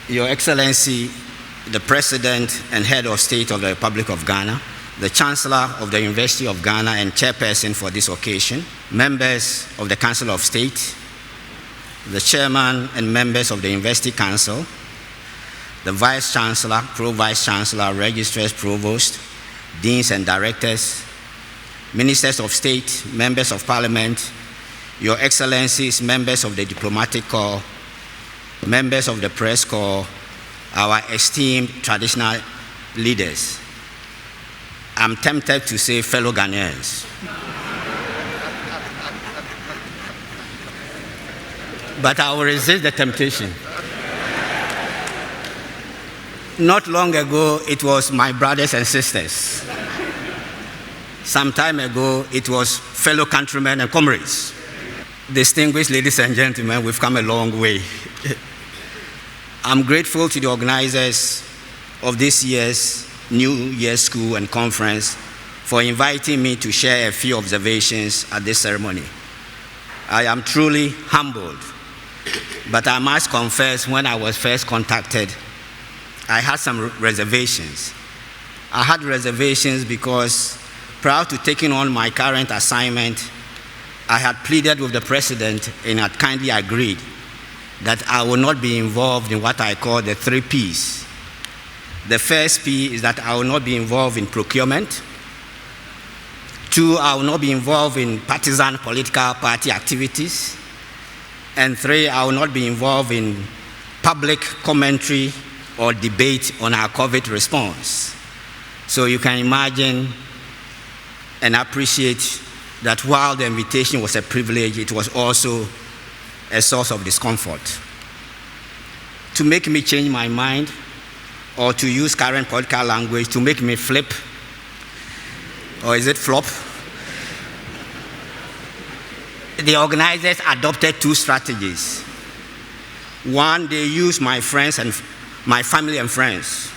Your Excellency, the President and Head of State of the Republic of Ghana, the Chancellor of the University of Ghana and Chairperson for this occasion, members of the Council of State, the Chairman and members of the University Council, the Vice Chancellor, Pro-Vice Chancellor, Registrars, Provost, Deans and Directors, Ministers of State, Members of Parliament, Your Excellencies, members of the Diplomatic Corps, members of the Press Corps, our esteemed traditional leaders. I'm tempted to say fellow Ghanaians. But I will resist the temptation. Not long ago, it was my brothers and sisters. Some time ago, it was fellow countrymen and comrades. Distinguished ladies and gentlemen, we've come a long way. I'm grateful to the organizers of this year's New Year's School and Conference for inviting me to share a few observations at this ceremony. I am truly humbled, but I must confess, when I was first contacted, I had some reservations. I had reservations because prior to taking on my current assignment, I had pleaded with the President and had kindly agreed that I will not be involved in what I call the 3 Ps. The first P is that I will not be involved in procurement. 2, I will not be involved in partisan political party activities. And 3, I will not be involved in public commentary or debate on our COVID response. So you can imagine and appreciate that while the invitation was a privilege, it was also a source of discomfort. To make me change my mind, or to use current political language, to make me flip, or is it flop? The organizers adopted 2 strategies. 1, they used my friends and my family and friends.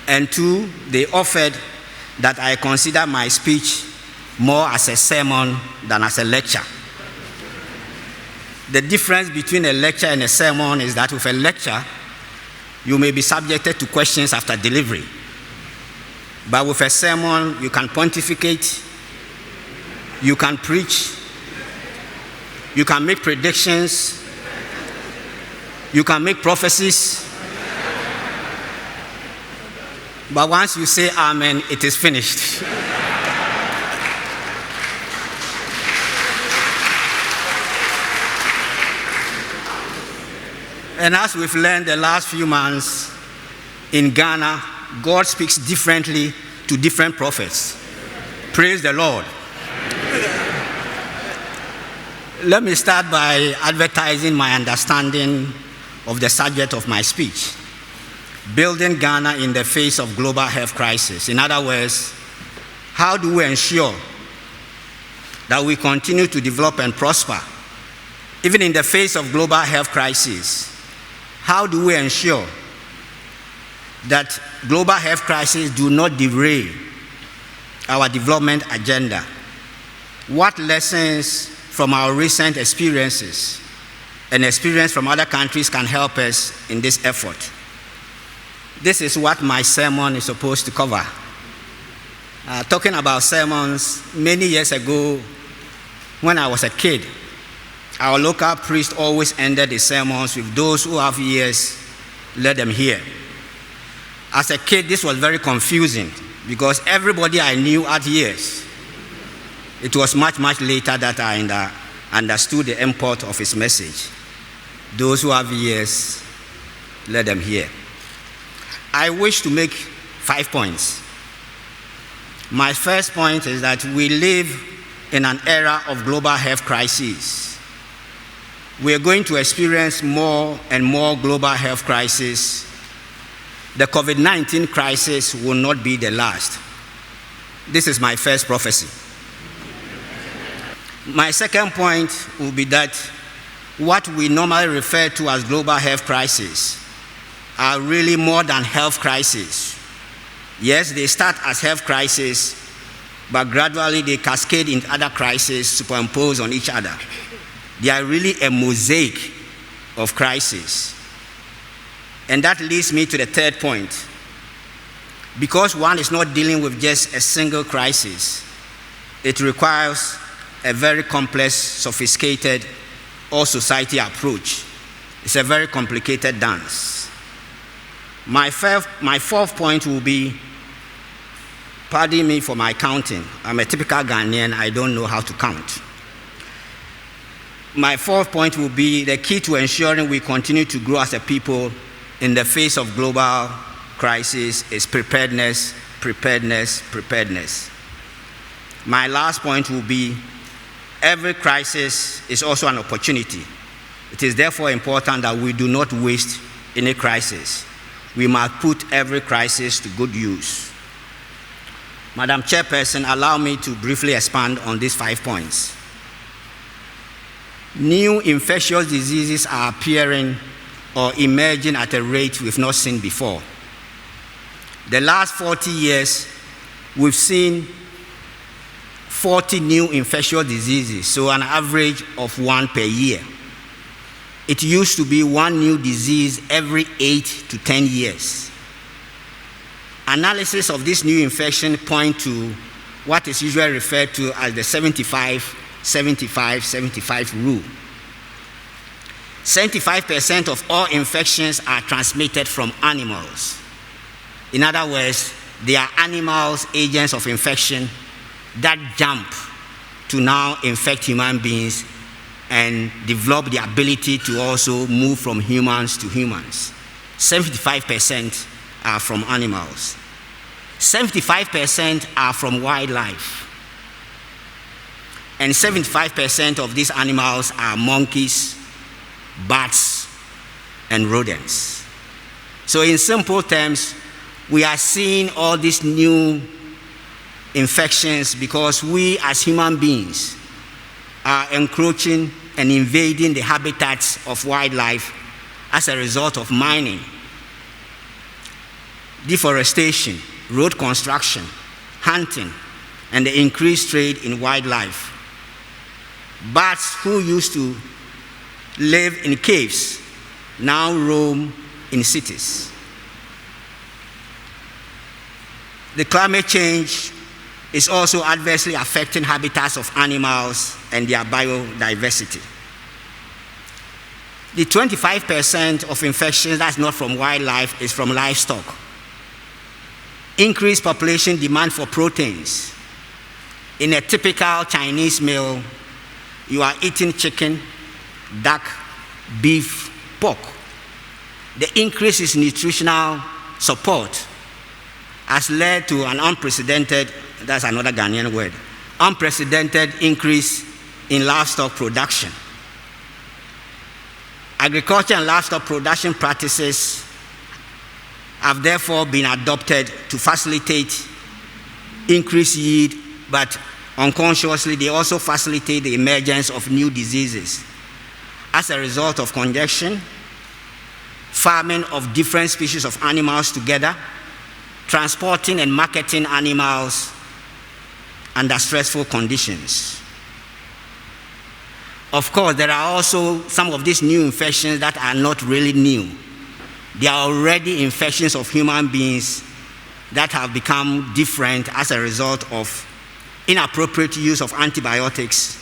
And 2, they offered that I consider my speech more as a sermon than as a lecture. The difference between a lecture and a sermon is that with a lecture, you may be subjected to questions after delivery. But with a sermon, you can pontificate, you can preach, you can make predictions, you can make prophecies. But once you say amen, it is finished. And as we've learned the last few months, in Ghana, God speaks differently to different prophets. Praise the Lord. Let me start by advertising my understanding of the subject of my speech: building Ghana in the face of global health crisis. In other words, how do we ensure that we continue to develop and prosper, even in the face of global health crisis? How do we ensure that global health crises do not derail our development agenda? What lessons from our recent experiences and experience from other countries can help us in this effort? This is what my sermon is supposed to cover. Talking about sermons, many years ago, when I was a kid, our local priest always ended his sermons with, "Those who have ears, let them hear." As a kid, this was very confusing because everybody I knew had ears. It was much, much later that I understood the import of his message. Those who have ears, let them hear. I wish to make 5 points. My first point is that we live in an era of global health crisis. We are going to experience more and more global health crises. The COVID-19 crisis will not be the last. This is my first prophecy. My second point will be that what we normally refer to as global health crises are really more than health crises. Yes, they start as health crises, but gradually they cascade into other crises superimposed on each other. They are really a mosaic of crises. And that leads me to the third point. Because one is not dealing with just a single crisis, it requires a very complex, sophisticated, all-society approach. It's a very complicated dance. My fourth point will be, pardon me for my counting. I'm a typical Ghanaian, I don't know how to count. My fourth point will be the key to ensuring we continue to grow as a people in the face of global crisis is preparedness, preparedness, preparedness. My last point will be every crisis is also an opportunity. It is therefore important that we do not waste any crisis. We must put every crisis to good use. Madam Chairperson, allow me to briefly expand on these 5 points. New infectious diseases are appearing or emerging at a rate we've not seen before. The last 40 years, we've seen 40 new infectious diseases, so an average of 1 per year. It used to be 1 new disease every 8 to 10 years. Analysis of this new infection point to what is usually referred to as the 75-75-75 rule. 75% of all infections are transmitted from animals. In other words, they are animals, agents of infection, that jump to now infect human beings and develop the ability to also move from humans to humans. 75% are from animals. 75% are from wildlife. And 75% of these animals are monkeys, bats, and rodents. So in simple terms, we are seeing all these new infections because we as human beings are encroaching and invading the habitats of wildlife as a result of mining, deforestation, road construction, hunting, and the increased trade in wildlife. Bats who used to live in caves now roam in cities. The climate change is also adversely affecting habitats of animals and their biodiversity. The 25% of infections that's not from wildlife is from livestock. Increased population demand for proteins. In a typical Chinese meal, you are eating chicken, duck, beef, pork. The increase in nutritional support has led to an unprecedented, that's another Ghanaian word, unprecedented increase in livestock production. Agriculture and livestock production practices have therefore been adopted to facilitate increased yield, but unconsciously they also facilitate the emergence of new diseases. As a result of congestion, farming of different species of animals together, transporting and marketing animals under stressful conditions. Of course, there are also some of these new infections that are not really new. They are already infections of human beings that have become different as a result of inappropriate use of antibiotics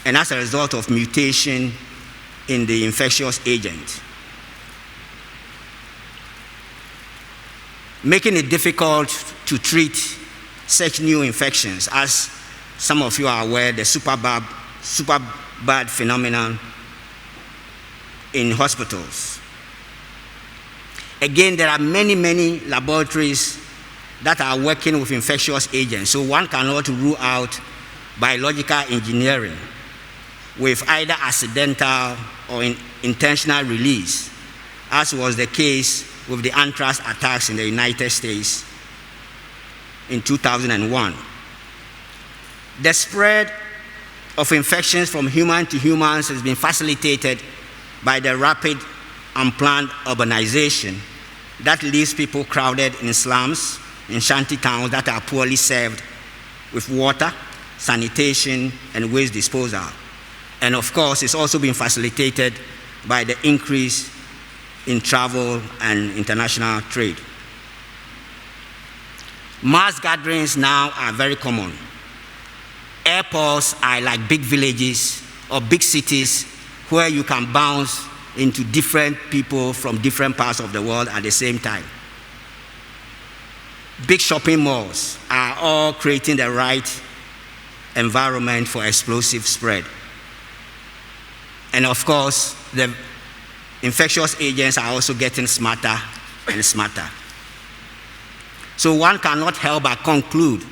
and as a result of mutation in the infectious agent, making it difficult to treat such new infections. As some of you are aware, the super bad phenomenon in hospitals. Again, there are many laboratories that are working with infectious agents, so one cannot rule out biological engineering with either accidental or intentional release, as was the case with the anthrax attacks in the United States in 2001. The spread of infections from human to humans has been facilitated by the rapid unplanned urbanization that leaves people crowded in slums, in shanty towns that are poorly served with water, sanitation, and waste disposal. And of course, it's also been facilitated by the increase in travel and international trade. Mass gatherings now are very common. Airports are like big villages or big cities where you can bounce into different people from different parts of the world at the same time. Big shopping malls are all creating the right environment for explosive spread. And of course, the infectious agents are also getting smarter and smarter. So one cannot help but conclude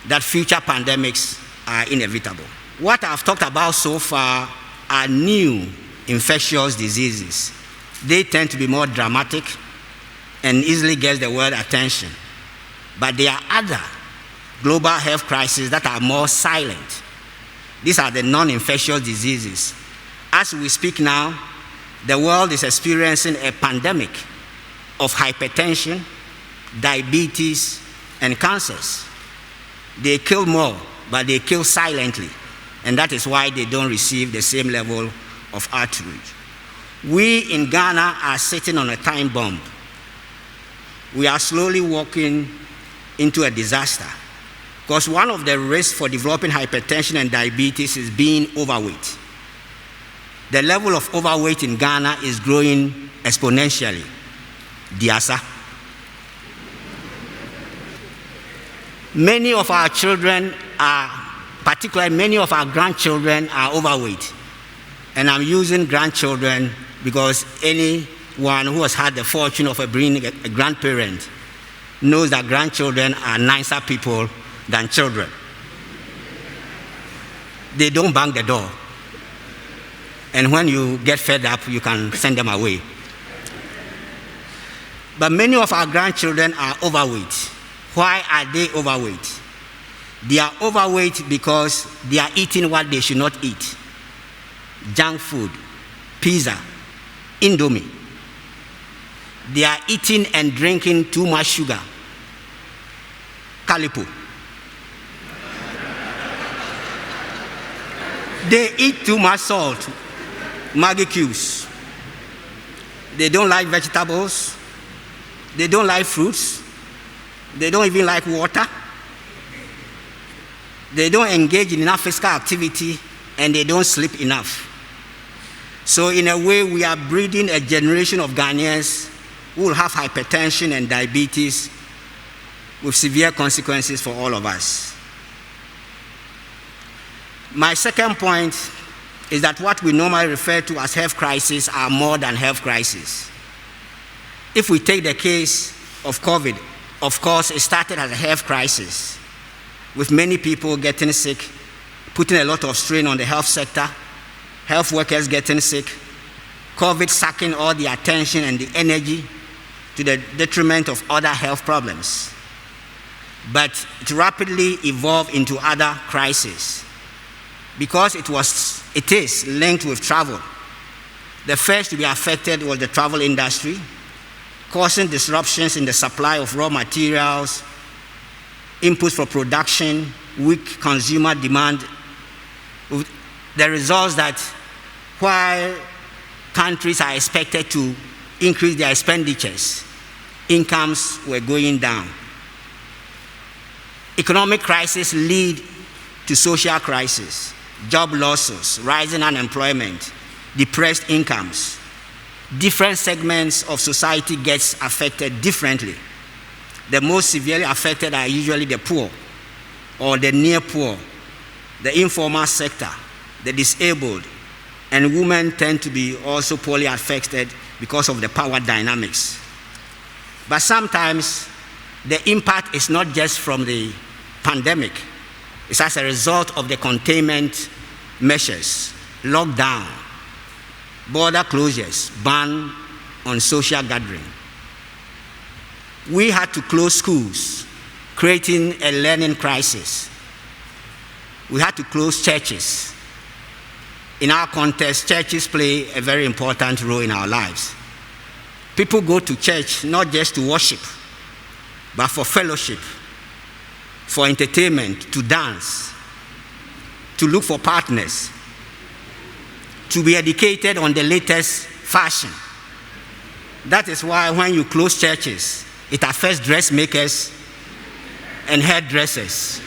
that future pandemics are inevitable. What I've talked about so far are new infectious diseases. They tend to be more dramatic and easily get the world attention. But there are other global health crises that are more silent. These are the non-infectious diseases. As we speak now, the world is experiencing a pandemic of hypertension, diabetes, and cancers. They kill more, but they kill silently, and that is why they don't receive the same level of outreach. We in Ghana are sitting on a time bomb. We are slowly walking into a disaster, because one of the risks for developing hypertension and diabetes is being overweight. The level of overweight in Ghana is growing exponentially. Diasa. Many of our children are, particularly many of our grandchildren are overweight. And I'm using grandchildren because anyone who has had the fortune of being a grandparent knows that grandchildren are nicer people than children. They don't bang the door. And when you get fed up, you can send them away. But many of our grandchildren are overweight. Why are they overweight? They are overweight because they are eating what they should not eat. Junk food, pizza, Indomie. They are eating and drinking too much sugar. Calipo. They eat too much salt. Maggi cubes. They don't like vegetables. They don't like fruits. They don't even like water. They don't engage in enough physical activity, and they don't sleep enough. So in a way, we are breeding a generation of Ghanaians who will have hypertension and diabetes with severe consequences for all of us. My second point is that what we normally refer to as health crises are more than health crises. If we take the case of COVID, of course, it started as a health crisis, with many people getting sick, putting a lot of strain on the health sector, health workers getting sick, COVID sucking all the attention and the energy to the detriment of other health problems. But it rapidly evolved into other crises because it is linked with travel. The first to be affected was the travel industry, causing disruptions in the supply of raw materials, inputs for production, weak consumer demand. The results that while countries are expected to increase their expenditures, incomes were going down. Economic crises lead to social crisis, job losses, rising unemployment, depressed incomes. Different segments of society gets affected differently. The most severely affected are usually the poor or the near poor, the informal sector, the disabled, and women tend to be also poorly affected because of the power dynamics. But sometimes the impact is not just from the pandemic. It's as a result of the containment measures, lockdown, border closures, ban on social gathering. We had to close schools, creating a learning crisis. We had to close churches. In our context, churches play a very important role in our lives. People go to church not just to worship, but for fellowship, for entertainment, to dance, to look for partners, to be educated on the latest fashion, That is why when you close churches, it affects dressmakers and hairdressers.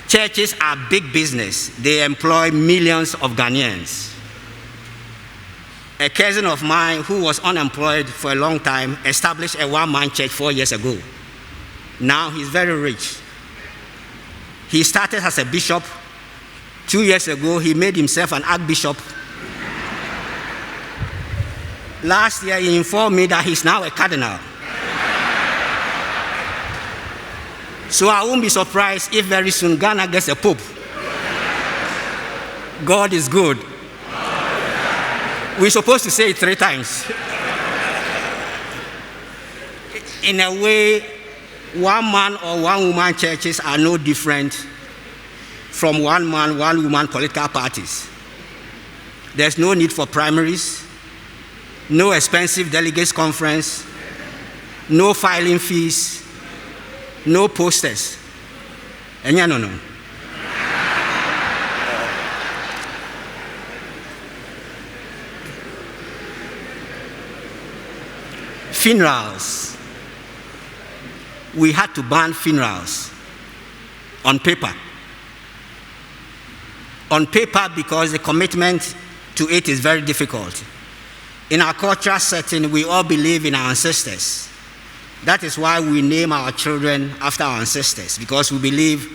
Churches are big business. They employ millions of Ghanaians. A cousin of mine who was unemployed for a long time established a one-man church 4 years ago. Now he's very rich. He started as a bishop. 2 years ago, he made himself an archbishop. Last year, he informed me that he's now a cardinal. So I won't be surprised if very soon Ghana gets a pope. God is good. We're supposed to say it 3 times. In a way, one-man or one-woman churches are no different from one-man, one-woman political parties. There's no need for primaries, no expensive delegates conference, no filing fees, no posters. No. Funerals. We had to ban funerals on paper. On paper because the commitment to it is very difficult. In our cultural setting, we all believe in our ancestors. That is why we name our children after our ancestors, because we believe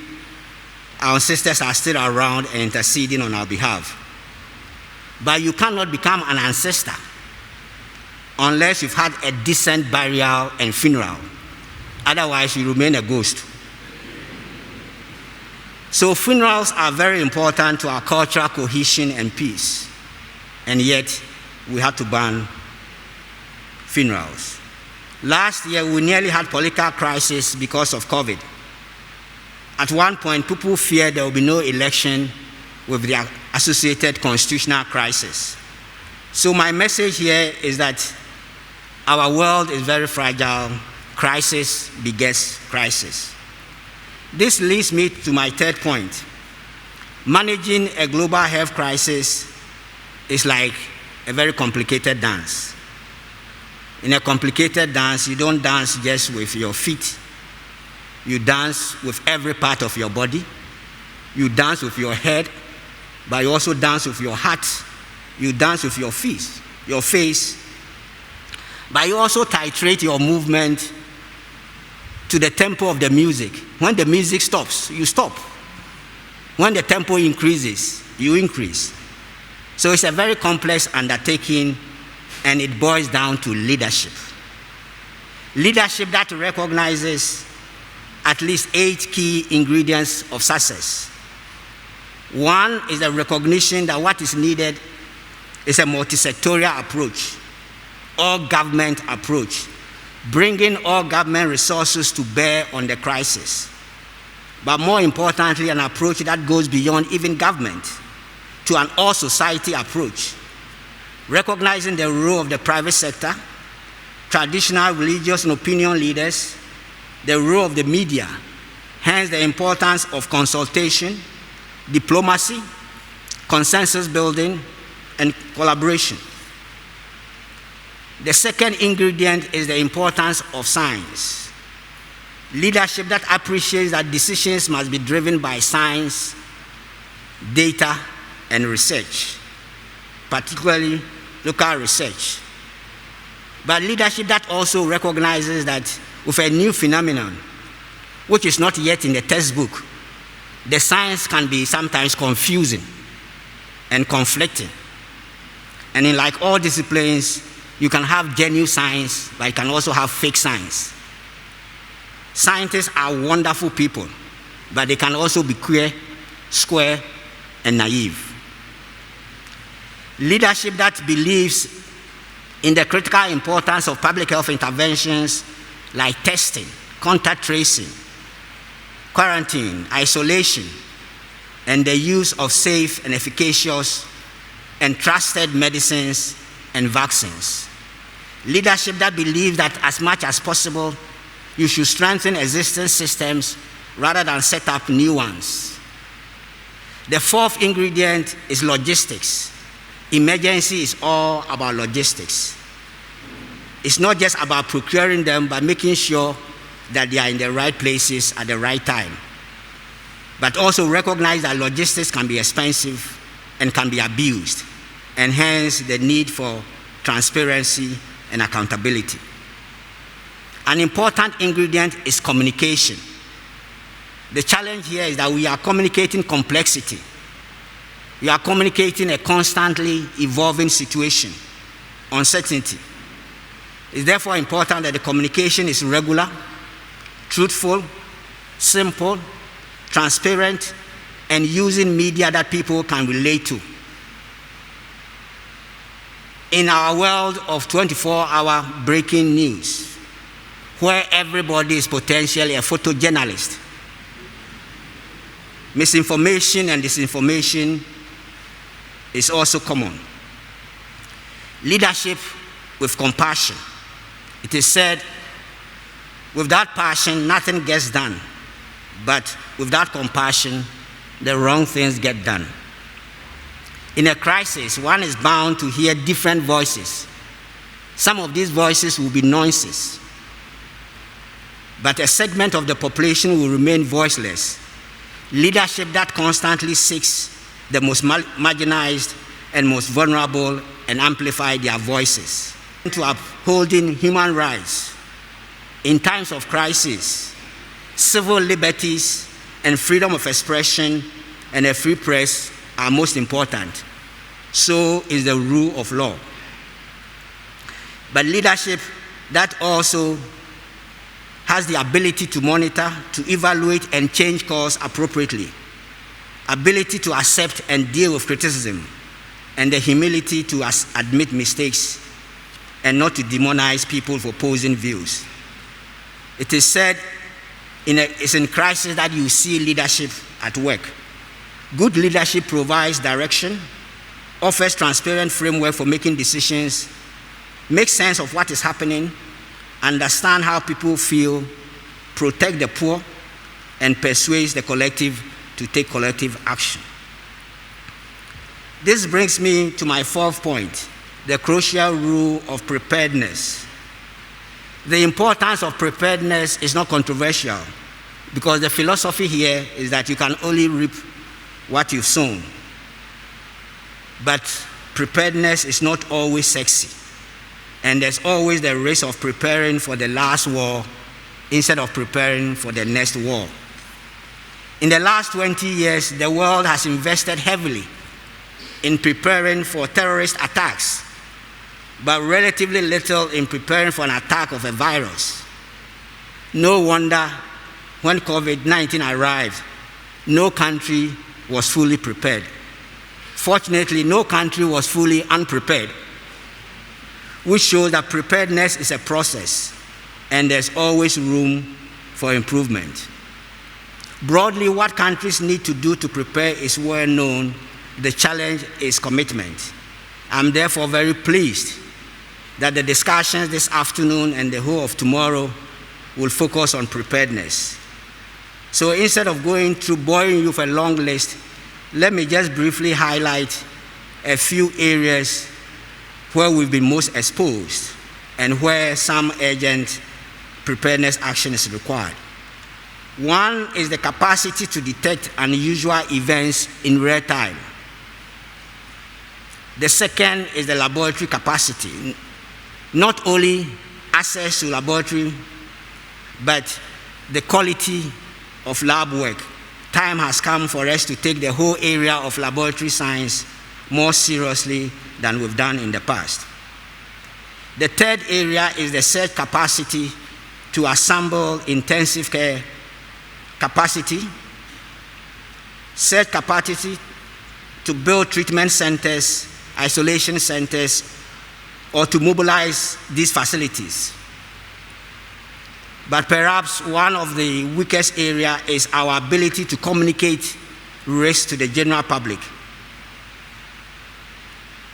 our ancestors are still around and interceding on our behalf. But you cannot become an ancestor unless you've had a decent burial and funeral. Otherwise, you remain a ghost. So funerals are very important to our cultural cohesion and peace. And yet, we had to ban funerals. Last year, we nearly had political crisis because of COVID. At one point, people feared there would be no election with the associated constitutional crisis. So my message here is that our world is very fragile. Crisis begets crisis. This leads me to my 3rd point. Managing a global health crisis is like a very complicated dance. In a complicated dance, you don't dance just with your feet. You dance with every part of your body. You dance with your head, but you also dance with your heart. You dance with your face. But you also titrate your movement to the tempo of the music. When the music stops, you stop. When the tempo increases, you increase. So it's a very complex undertaking, and it boils down to leadership. Leadership that recognizes at least 8 key ingredients of success. One is the recognition that what is needed is a multisectorial approach, all-government approach, bringing all government resources to bear on the crisis. But more importantly, an approach that goes beyond even government to an all-society approach, recognizing the role of the private sector, traditional religious and opinion leaders, the role of the media, hence the importance of consultation, diplomacy, consensus building, and collaboration. The second ingredient is the importance of science. Leadership that appreciates that decisions must be driven by science, data, and research, particularly local research. But leadership that also recognizes that with a new phenomenon, which is not yet in the textbook, the science can be sometimes confusing and conflicting. And in like all disciplines, you can have genuine science, but you can also have fake science. Scientists are wonderful people, but they can also be queer, square, and naive. Leadership that believes in the critical importance of public health interventions like testing, contact tracing, quarantine, isolation, and the use of safe and efficacious and trusted medicines and vaccines. Leadership that believes that as much as possible, you should strengthen existing systems rather than set up new ones. The fourth ingredient is logistics, emergency is all about logistics. It's not just about procuring them, but making sure that they are in the right places at the right time. But also recognize that logistics can be expensive and can be abused, and hence the need for transparency and accountability. An important ingredient is communication. The challenge here is that we are communicating complexity. We are communicating a constantly evolving situation, uncertainty. It's therefore important that the communication is regular, truthful, simple, transparent, and using media that people can relate to. In our world of 24-hour breaking news, where everybody is potentially a photojournalist, misinformation and disinformation is also common. Leadership with compassion. It is said, without passion, nothing gets done. But without compassion, the wrong things get done. In a crisis, one is bound to hear different voices. Some of these voices will be noises, but a segment of the population will remain voiceless. Leadership that constantly seeks the most marginalized and most vulnerable and amplify their voices. To upholding human rights in times of crisis, civil liberties and freedom of expression and a free press are most important. So is the rule of law. But leadership that also has the ability to monitor, to evaluate and change course appropriately, ability to accept and deal with criticism, and the humility to admit mistakes and not to demonize people for opposing views. It is said, it's in crisis that you see leadership at work. Good leadership provides direction, offers transparent framework for making decisions, makes sense of what is happening, understand how people feel, protect the poor, and persuades the collective to take collective action. This brings me to my fourth point, the crucial rule of preparedness. The importance of preparedness is not controversial, because the philosophy here is that you can only reap what you've sown. But preparedness is not always sexy, and there's always the risk of preparing for the last war instead of preparing for the next war. In the last 20 years, the world has invested heavily in preparing for terrorist attacks, but relatively little in preparing for an attack of a virus. No wonder when COVID-19 arrived, no country was fully prepared. Fortunately, no country was fully unprepared, which shows that preparedness is a process and there's always room for improvement. Broadly, what countries need to do to prepare is well known. The challenge is commitment. I'm therefore very pleased that the discussions this afternoon and the whole of tomorrow will focus on preparedness. So instead of going through boring you for a long list, let me just briefly highlight a few areas where we've been most exposed and where some urgent preparedness action is required. One is the capacity to detect unusual events in real time. The second is the laboratory capacity. Not only access to laboratory, but the quality of lab work. Time has come for us to take the whole area of laboratory science more seriously than we've done in the past. The third area is the search capacity to assemble intensive care capacity, search capacity to build treatment centers, isolation centers, or to mobilize these facilities. But perhaps one of the weakest areas is our ability to communicate risk to the general public.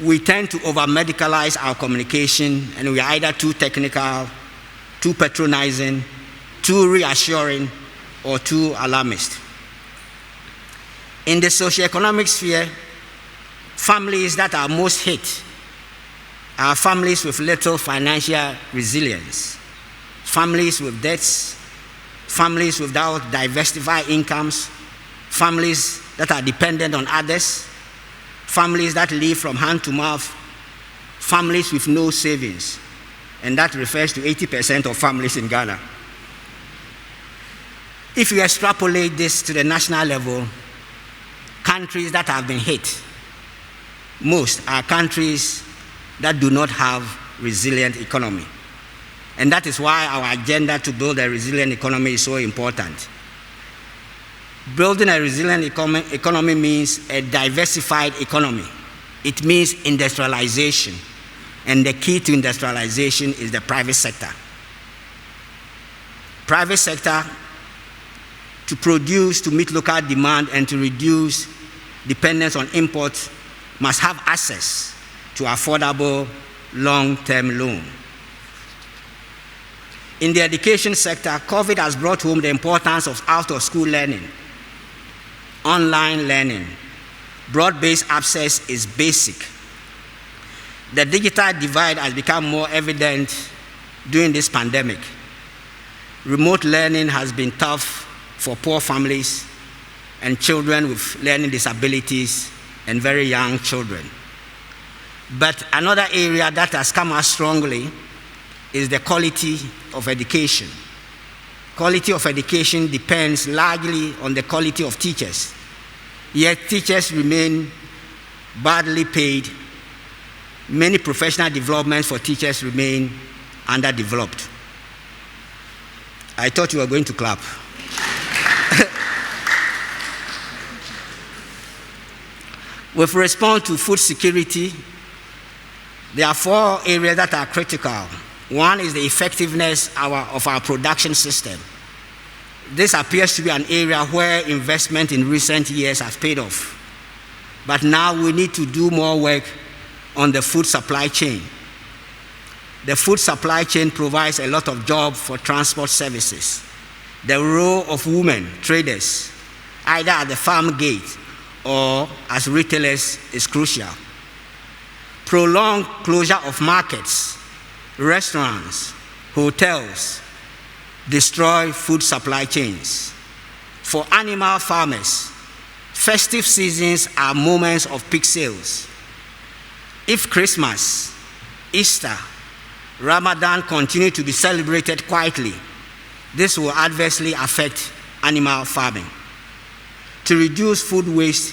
We tend to over-medicalize our communication, and we are either too technical, too patronizing, too reassuring, or too alarmist. In the socioeconomic sphere, Families that are most hit are families with little financial resilience, families with debts, families without diversified incomes, families that are dependent on others, families that live from hand to mouth, families with no savings. And that refers to 80% of families in Ghana. If you extrapolate this to the national level, countries that have been hit most are countries that do not have resilient economy. And that is why our agenda to build a resilient economy is so important. Building a resilient economy means a diversified economy. It means industrialization. And the key to industrialization is the private sector. Private sector, to produce, to meet local demand, and to reduce dependence on imports, must have access to affordable long-term loan. In the education sector, COVID has brought home the importance of out-of-school learning, online learning. Broad-based access is basic. The digital divide has become more evident during this pandemic. Remote learning has been tough for poor families and children with learning disabilities and very young children. But another area that has come out strongly is the quality of education. Quality of education depends largely on the quality of teachers. Yet teachers remain badly paid. Many professional developments for teachers remain underdeveloped. I thought you were going to clap. With respect to food security, there are 4 areas that are critical. One is the effectiveness of our production system. This appears to be an area where investment in recent years has paid off. But now we need to do more work on the food supply chain. The food supply chain provides a lot of jobs for transport services. The role of women traders, either at the farm gate or as retailers, is crucial. Prolonged closure of markets, restaurants, hotels destroy food supply chains. For animal farmers, festive seasons are moments of peak sales. If Christmas, Easter, Ramadan continue to be celebrated quietly, this will adversely affect animal farming. To reduce food waste,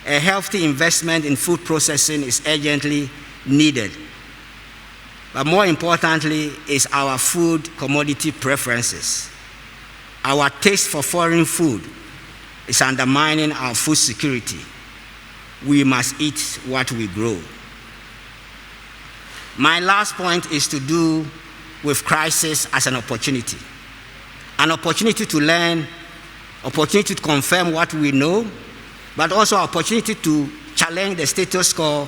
a healthy investment in food processing is urgently needed. But more importantly is our food commodity preferences. Our taste for foreign food is undermining our food security. We must eat what we grow. My last point is to do with crisis as an opportunity. An opportunity to learn, opportunity to confirm what we know, but also opportunity to challenge the status quo,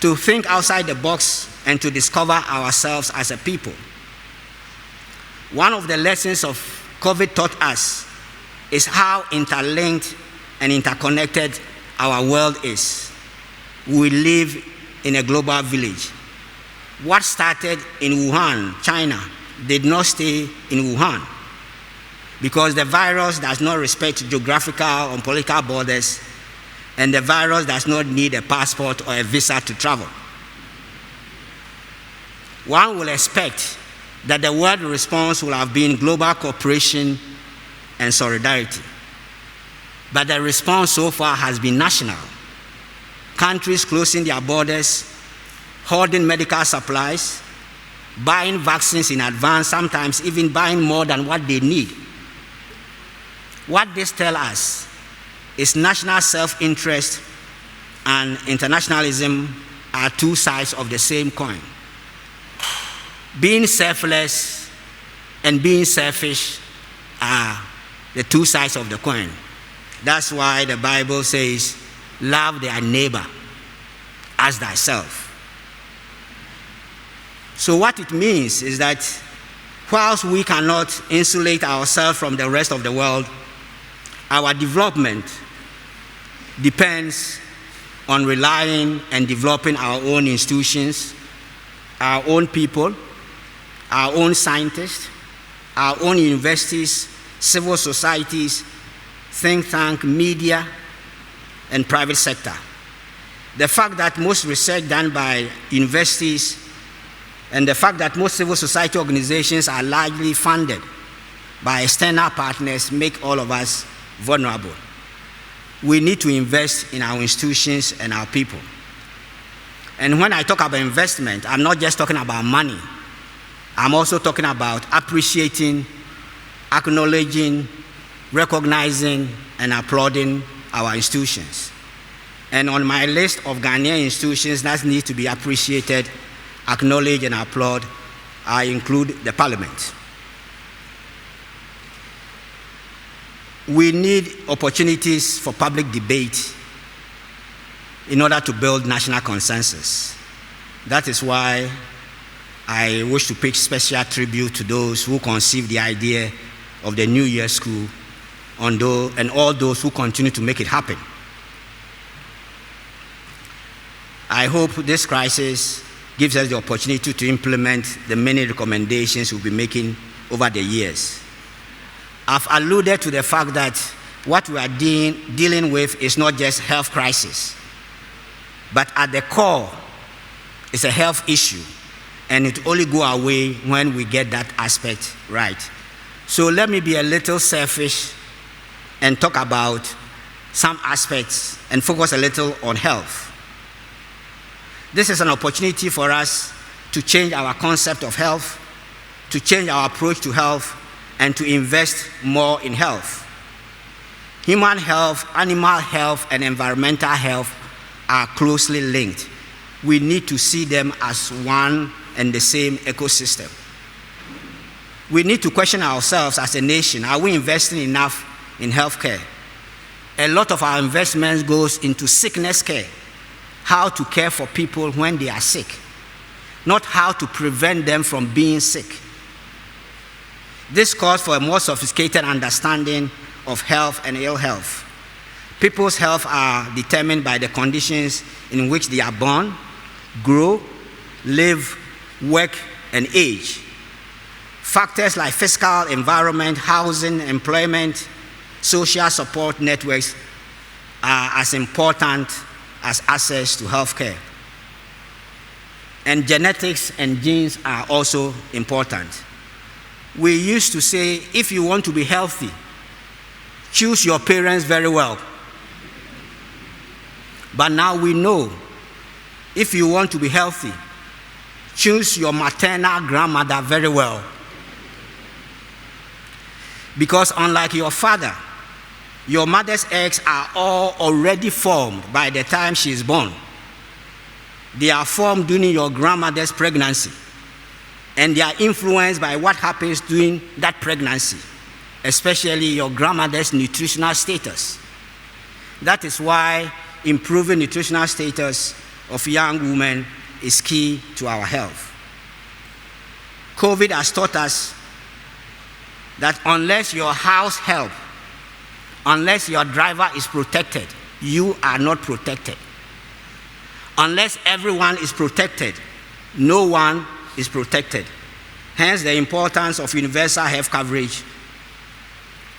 to think outside the box, and to discover ourselves as a people. One of the lessons of COVID taught us is how interlinked and interconnected our world is. We live in a global village. What started in Wuhan, China, did not stay in Wuhan, because the virus does not respect geographical or political borders, and the virus does not need a passport or a visa to travel. One will expect that the world response will have been global cooperation and solidarity. But the response so far has been national. Countries closing their borders, hoarding medical supplies, buying vaccines in advance, sometimes even buying more than what they need. What this tells us is national self-interest and internationalism are 2 sides of the same coin. Being selfless and being selfish are the 2 sides of the coin. That's why the Bible says, love thy neighbor as thyself. So what it means is that whilst we cannot insulate ourselves from the rest of the world, our development depends on relying and developing our own institutions, our own people, our own scientists, our own universities, civil societies, think tank, media, and private sector. The fact that most research done by universities and the fact that most civil society organizations are largely funded by external partners make all of us vulnerable. We need to invest in our institutions and our people. And when I talk about investment, I'm not just talking about money. I'm also talking about appreciating, acknowledging, recognizing, and applauding our institutions. And on my list of Ghanaian institutions that need to be appreciated, acknowledged, and applauded, I include the Parliament. We need opportunities for public debate in order to build national consensus. That is why I wish to pay special tribute to those who conceived the idea of the New Year School and all those who continue to make it happen. I hope this crisis gives us the opportunity to implement the many recommendations we'll be making over the years. I've alluded to the fact that what we are dealing with is not just health crisis, but at the core, it's a health issue, and it only go away when we get that aspect right. So let me be a little selfish and talk about some aspects and focus a little on health. This is an opportunity for us to change our concept of health, to change our approach to health, and to invest more in health. Human health, animal health, and environmental health are closely linked. We need to see them as one and the same ecosystem. We need to question ourselves as a nation. Are we investing enough in healthcare? A lot of our investments goes into sickness care, how to care for people when they are sick, not how to prevent them from being sick. This calls for a more sophisticated understanding of health and ill health. People's health are determined by the conditions in which they are born, grow, live, work, and age. Factors like physical environment, housing, employment, social support networks are as important as access to healthcare. And genetics and genes are also important. We used to say, if you want to be healthy, choose your parents very well. But now we know, if you want to be healthy, choose your maternal grandmother very well. Because unlike your father, your mother's eggs are all already formed by the time she is born. They are formed during your grandmother's pregnancy, and they are influenced by what happens during that pregnancy, especially your grandmother's nutritional status. That is why improving nutritional status of young women is key to our health. COVID has taught us that unless your house help, unless your driver is protected, you are not protected. Unless everyone is protected, no one is protected. Hence the importance of universal health coverage,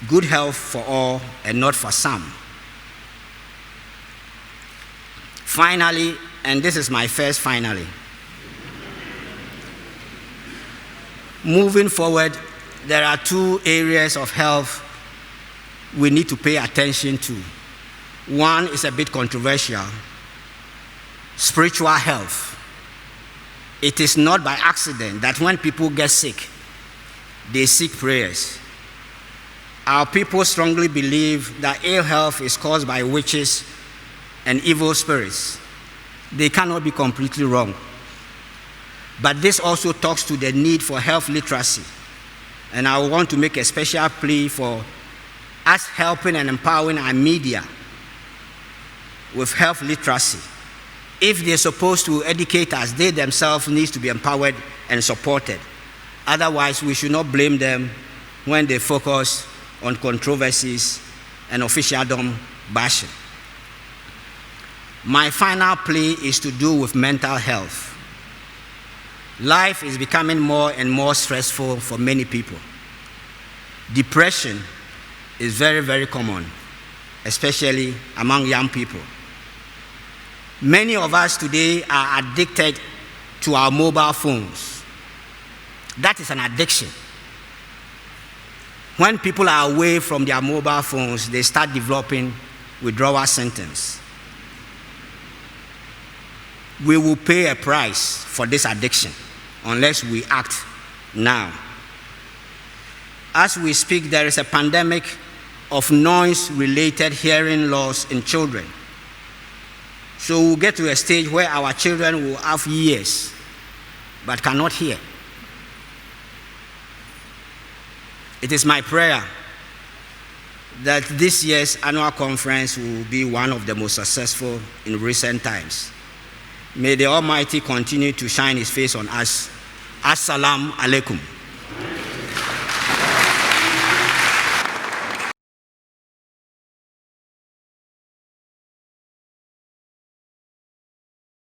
good health for all and not for some. Finally, and this is my first finally, moving forward, there are two areas of health we need to pay attention to. One is a bit controversial: spiritual health. It is not by accident that when people get sick, they seek prayers. Our people strongly believe that ill health is caused by witches and evil spirits. They cannot be completely wrong. But this also talks to the need for health literacy. And I want to make a special plea for us helping and empowering our media with health literacy. If they're supposed to educate us, they themselves need to be empowered and supported. Otherwise, we should not blame them when they focus on controversies and officialdom bashing. my final plea is to do with mental health. Life is becoming more and more stressful for many people. Depression is very, very common, especially among young people. Many of us today are addicted to our mobile phones. That is an addiction. When people are away from their mobile phones, they start developing withdrawal symptoms. We will pay a price for this addiction unless we act now. As we speak, there is a pandemic of noise-related hearing loss in children. So we'll get to a stage where our children will have ears but cannot hear. It is my prayer that this year's annual conference will be one of the most successful in recent times. May the Almighty continue to shine His face on us. Assalamu alaikum.